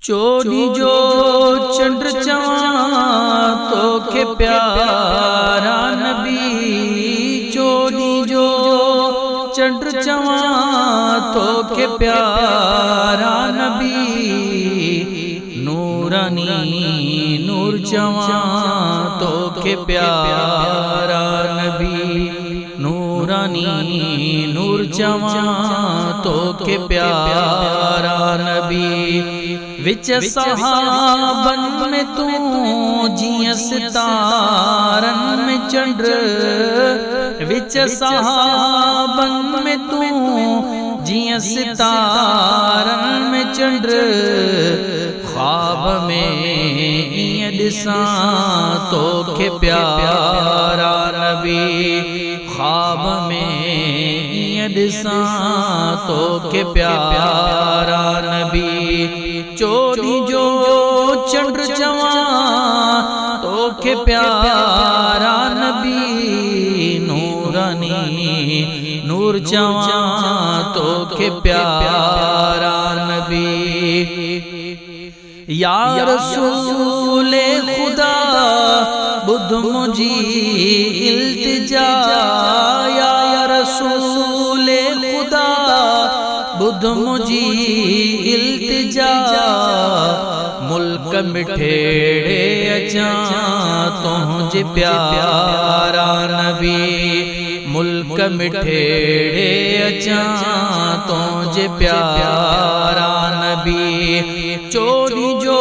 चोरी जो चंड चवां तोखे प्यारा नबी। चोरी जो चंड चवां तोखे प्यारा नबी। नूरानी नूर चवां तोखे प्यारा नबी। नूरानी नूर चवां तोखे प्यारा नबी। विच सहाबन में तू जियां सितारन में चंड। विच सहाबन में तू जियां सितारन में चंड। ख्वाब में इयां दिसां तोखे प्यारा नबी। ख्वाब में इयां दिसां तोखे प्यारा नबी। चोरी जो चंड चवां तोखे प्यारा नबी। नूरानी नूर चवां तोखे प्यारा नबी। या रसूले खुदा बुध मुझी इल्तिजा। या रसूले खुदा बुध मुझी इल्तिजा। मुल्क मिठेड़े अचां तुझे प्यारा नबी। मुल्क मिठेड़े अचां तुझे प्यारा नबी। चोरी जो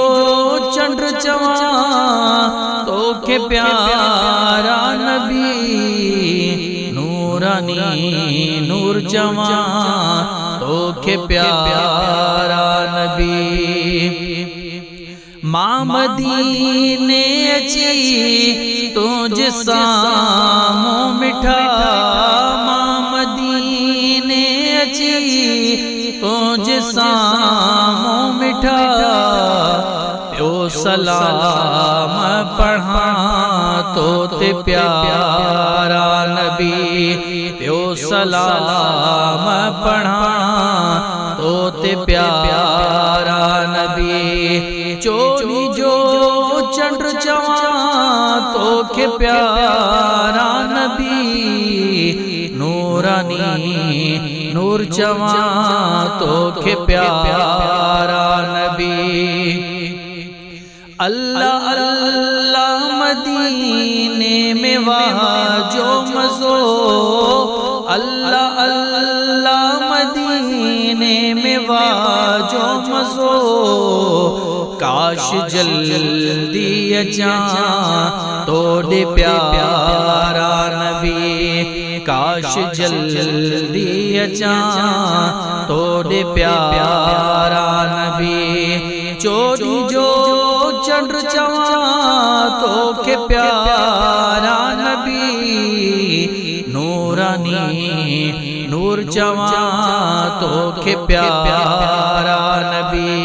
चंड चवां तोखे प्यारा नबी। नूरानी नूर चवां तोखे प्यारा नबी। मां मदीने अची तुझे सामो मिठा। मां मदीने अची तुझे सामो मिठा। प्यो सलाम पढ़ा तोते प्यारा नबी। प्यो सलाम पढ़ा तोते प्यारा नबी। चोरी जो चंड चवां तोखे प्यारा नबी। नूरानी नूर चवां तोखे प्यारा नबी। अल्लाह अल्लाह मदीने में वाजो मज़ो। अल्लाह अल्लाह मदीने में वाजो मज़ो। काश जल्दी अचां तोड़े प्यारा नबी। काश जल्दी अचां तोड़े प्यारा नबी। चोरी जो चंड चवां तोखे प्यारा नबी। नूरानी नूर चवां तोखे प्यारा नबी।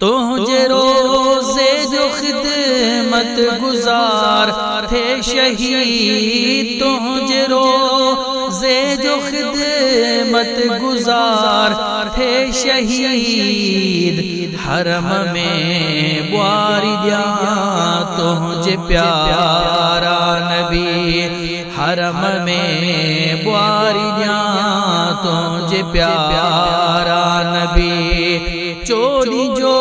तुझे रोज़े जो खिदमत गुजार थे शहीद। तुझे रोज़े जो खिदमत गुजार थे शहीद। हरम में बुआरी दिया तुझे प्यारा नबी। हरम में बुआरी दिया तुझे प्यारा नबी। चोरी जो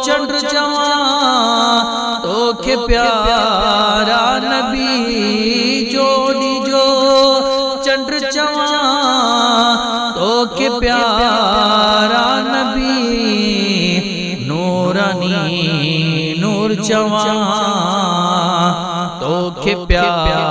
चंड चवां तोखे प्यारा नबी। चोरी जो चंड चवां तोखे प्यारा नबी। नूरानी नूर चवां तोखे प्यारा